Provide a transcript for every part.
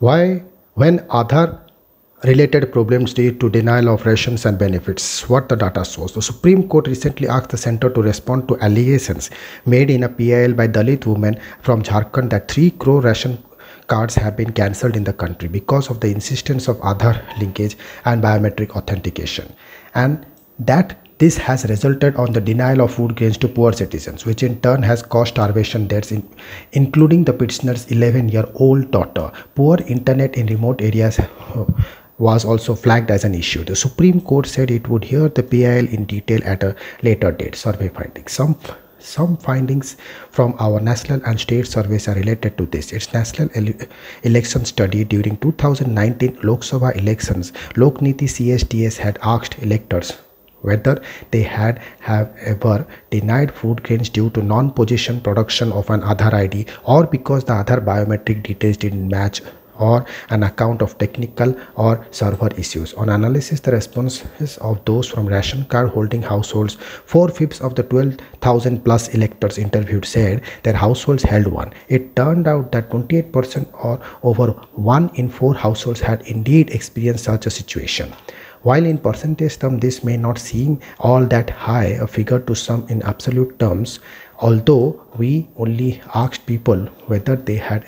Why, when Aadhaar related problems lead to denial of rations and benefits, what the data shows. The Supreme Court recently asked the center to respond to allegations made in a PIL by Dalit women from Jharkhand that 3 crore ration cards have been cancelled in the country because of the insistence of Aadhaar linkage and biometric authentication, and that this has resulted on the denial of food grains to poor citizens, which in turn has caused starvation deaths, including the petitioner's 11-year-old daughter. Poor internet in remote areas was also flagged as an issue. The Supreme Court said it would hear the PIL in detail at a later date. Survey findings. Some findings from our national and state surveys are related to this. Its national election study during 2019 Lok Sabha elections, Lokniti CSDS had asked electors whether they have ever denied food grains due to non-possession production of an Aadhaar ID, or because the Aadhaar biometric details didn't match, or an account of technical or server issues. On analysis, the responses of those from ration card holding households, 4/5 of the 12,000 plus electors interviewed said their households held one. It turned out that 28% or over 1 in 4 households had indeed experienced such a situation. While in percentage terms this may not seem all that high a figure to some in absolute terms, although we only asked people whether they had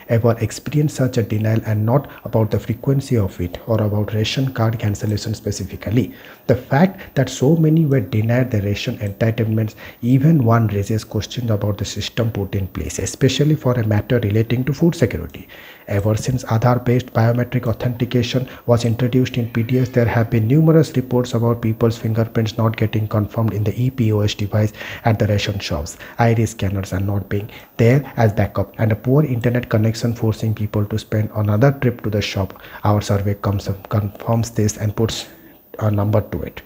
ever experienced such a denial and not about the frequency of it or about ration card cancellation specifically. The fact that so many were denied their ration entitlements, even one raises questions about the system put in place, especially for a matter relating to food security. Ever since Aadhaar-based biometric authentication was introduced in PDS, there have been numerous reports about people's fingerprints not getting confirmed in the ePOS device at the ration shops, iris scanners are not being there as backup, and a poor internet connection forcing people to spend another trip to the shop. Our survey confirms this and puts a number to it.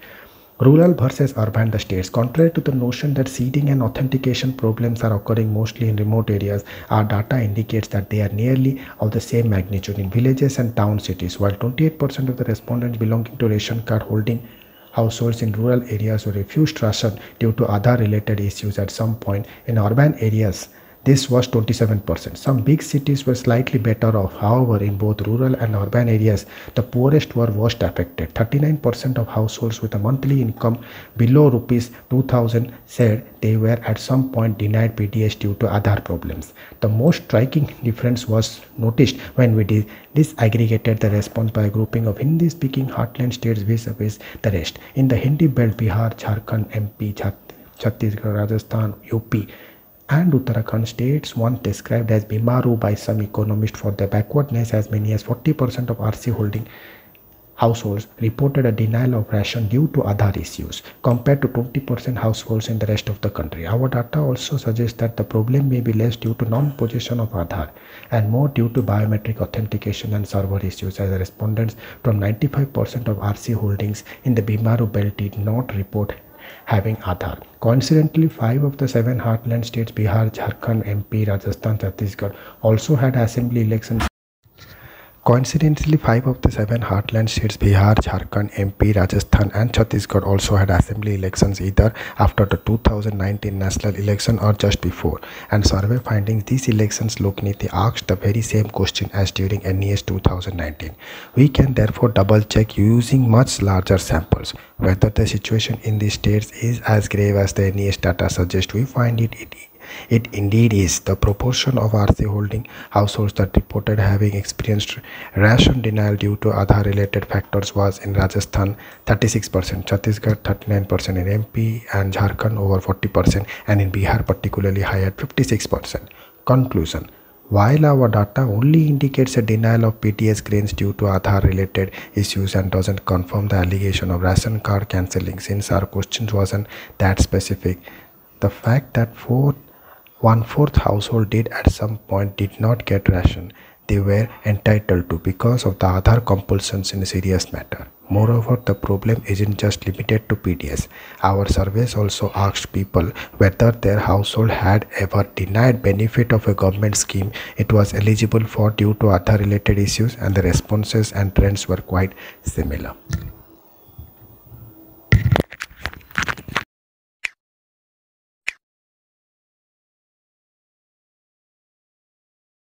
Rural versus urban the states. Contrary to the notion that seeding and authentication problems are occurring mostly in remote areas, our data indicates that they are nearly of the same magnitude in villages and town cities. While 28% of the respondents belonging to ration card holding households in rural areas were refused ration due to other related issues at some point, in urban areas this was 27%. Some big cities were slightly better off. However, in both rural and urban areas, the poorest were worst affected. 39% of households with a monthly income below rupees 2,000 said they were at some point denied PDS due to Aadhaar problems. The most striking difference was noticed when we disaggregated the response by a grouping of Hindi-speaking heartland states vis-a-vis the rest. In the Hindi belt, Bihar, Jharkhand, MP, Chhattisgarh, Rajasthan, UP, and Uttarakhand states once described as Bimaru by some economists for their backwardness, as many as 40% of RC holding households reported a denial of ration due to Aadhaar issues, compared to 20% households in the rest of the country. Our data also suggests that the problem may be less due to non-possession of Aadhaar and more due to biometric authentication and server issues, as respondents from 95% of RC holdings in the Bimaru belt did not report having Aadhaar. Coincidentally, 5 of the 7 heartland states, Bihar, Jharkhand, MP, Rajasthan, Chhattisgarh, also had assembly elections. Coincidentally, 5 of the 7 heartland states, Bihar, Jharkhand, MP, Rajasthan and Chhattisgarh also had assembly elections either after the 2019 national election or just before. And survey findings, these elections Lokniti asked the very same question as during NES 2019. We can therefore double check using much larger samples whether the situation in these states is as grave as the NES data suggests. We find it indeed is. The proportion of RC holding households that reported having experienced ration denial due to Aadhaar related factors was in Rajasthan 36%, Chhattisgarh 39%, in MP and Jharkhand over 40%, and in Bihar particularly high at 56%. Conclusion: while our data only indicates a denial of PTS grains due to Aadhaar related issues and doesn't confirm the allegation of ration card cancelling, since our question wasn't that specific, the fact that 1/4 household did at some point did not get ration they were entitled to because of the Aadhaar compulsions in a serious matter. Moreover, the problem isn't just limited to PDS. Our surveys also asked people whether their household had ever denied benefit of a government scheme it was eligible for due to Aadhaar related issues, and the responses and trends were quite similar.